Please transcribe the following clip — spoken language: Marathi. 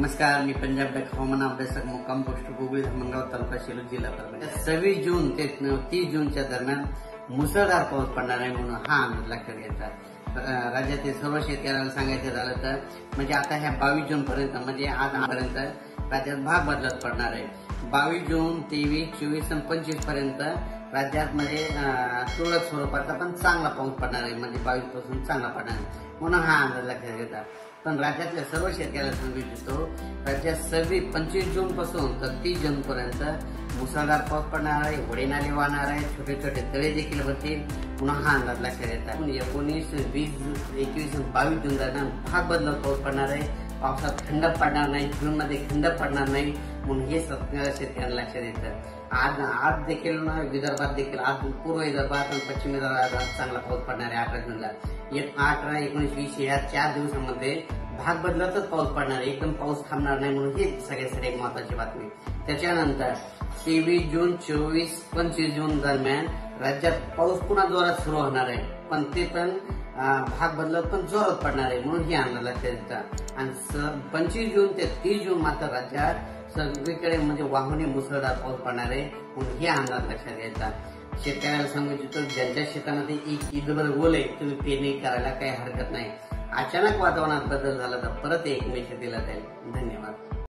नमस्कार, मी पंजाब डक हवामान अभ्यासक मुक्काम पोस्ट गुगळी धर्मगाव तालुका शेलू जिल्हा परभणी। 26 जून ते 30 जूनच्या दरम्यान मुसळधार पाऊस पडणार आहे म्हणून हा अंदाज लक्षात घेतला। राज्यातील सर्व शेतकऱ्यांना सांगायचं झालं तर म्हणजे आता ह्या 22 जून पर्यंत म्हणजे आजपर्यंत राज्यात भाग बदलत पडणार आहे। 22 जून 23, 24 आणि 25 पर्यंत राज्यात म्हणजे तुरळक स्वरूपाचा पण चांगला पाऊस पडणार आहे, म्हणजे 22 पासून चांगला पडणार आहे म्हणून हा अंदाज लक्षात घेतला। पण राज्यातल्या सर्व शेतकऱ्यांना सांगू इच्छितो, राज्यात 25 जून पासून तर 30 जून पर्यंत मुसळधार पाऊस पडणार आहे, होडी नाले वाहणार आहे, छोटे छोटे तळे देखील भरतील पुन्हा हा अंदाज लक्षात येतात। 19, 20, 21 आणि 22 जून दरम्यान भाग बदलत पाऊस पडणार आहे। पावसात खंड पडणार नाही, जून मध्ये खंड पडणार नाही म्हणून हे शेतकऱ्यांना लक्षात येतं। आज देखील विदर्भात देखील आज पूर्व विदर्भात आणि पश्चिम विदर्भात चांगला पाऊस पडणार आहे। 18 जूनला 18, 19, 20 या 4 दिवसांमध्ये भाग बदलतच पाऊस पडणार आहे, एकदम पाऊस थांबणार नाही म्हणून ही सगळ्यासाठी एक महत्वाची बातमी। त्याच्यानंतर 23 जून, 24, 25 जून दरम्यान राज्यात पाऊस पुन्हा जोरात सुरू होणार आहे, पण ते पण भाग बदलत पण जोरात पडणार आहे म्हणून ही अंदाज लक्षात येतात। आणि 25 जून ते 30 जून मात्र राज्यात सगळीकडे म्हणजे वाहने मुसळधार पाऊस पडणार आहे म्हणून हे अंदाज लक्षात येतात। शेतकऱ्याला सांगू इच्छितो, ज्यांच्या शेतामध्ये ईदभर ओल आहे तुम्ही पेरणी करायला काही हरकत नाही। अचानक वातावरणात बदल झाला तर परत एक मे शेतीला जाईल। धन्यवाद।